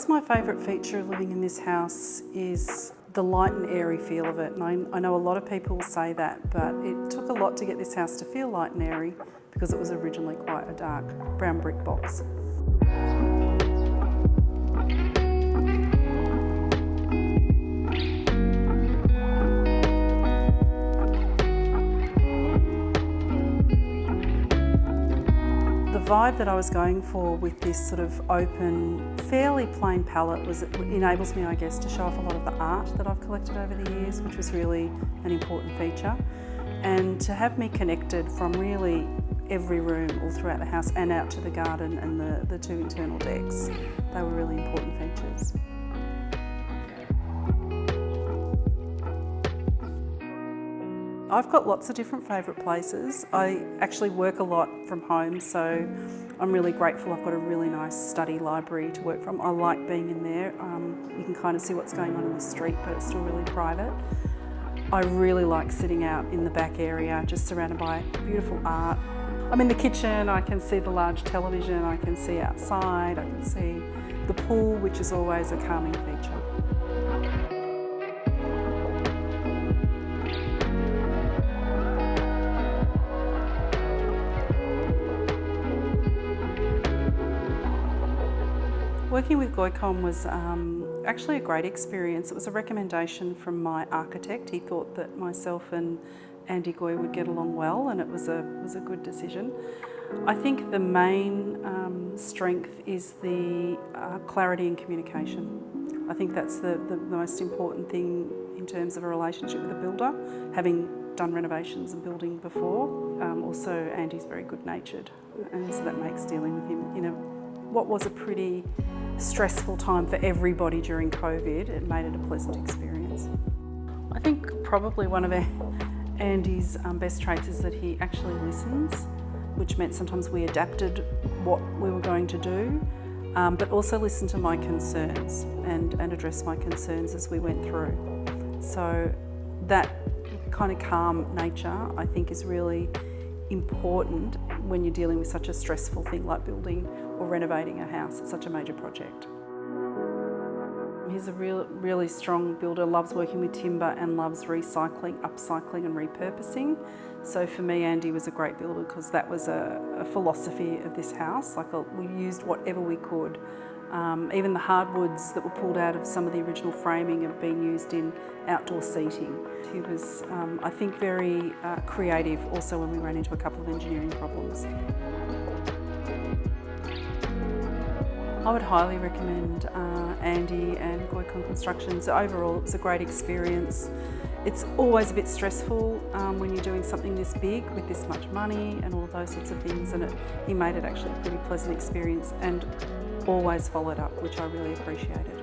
Perhaps my favourite feature of living in this house is the light and airy feel of it. And I know a lot of people say that, but it took a lot to get this house to feel light and airy because it was originally quite a dark brown brick box. The vibe that I was going for with this sort of open, fairly plain palette was it enables me, I guess, to show off a lot of the art that I've collected over the years, which was really an important feature. And to have me connected from really every room all throughout the house and out to the garden and the two internal decks, they were really important features. I've got lots of different favourite places. I actually work a lot from home, so I'm really grateful I've got a really nice study library to work from. I like being in there. You can kind of see what's going on in the street, but it's still really private. I really like sitting out in the back area, just surrounded by beautiful art. I'm in the kitchen, I can see the large television, I can see outside, I can see the pool, which is always a calming feature. Working with Goycom was actually a great experience. It was a recommendation from my architect. He thought that myself and Andy Goy would get along well, and it was a good decision. I think the main strength is the clarity and communication. I think that's the most important thing in terms of a relationship with a builder, having done renovations and building before. Also, Andy's very good-natured, and so that makes dealing with him in what was a pretty stressful time for everybody during COVID. It made it a pleasant experience. I think probably one of Andy's best traits is that he actually listens, which meant sometimes we adapted what we were going to do, but also listened to my concerns and addressed my concerns as we went through. So that kind of calm nature, I think, is really important when you're dealing with such a stressful thing like building or renovating a house. It's such a major project. He's a really strong builder, loves working with timber and loves recycling, upcycling and repurposing. So for me, Andy was a great builder because that was a philosophy of this house. We used whatever we could. Even the hardwoods that were pulled out of some of the original framing have been used in outdoor seating. He was, I think, very creative also when we ran into a couple of engineering problems. I would highly recommend Andy and Goycom Constructions. Overall, it was a great experience. It's always a bit stressful when you're doing something this big with this much money and all those sorts of things, and he made it actually a pretty pleasant experience and always followed up, which I really appreciated.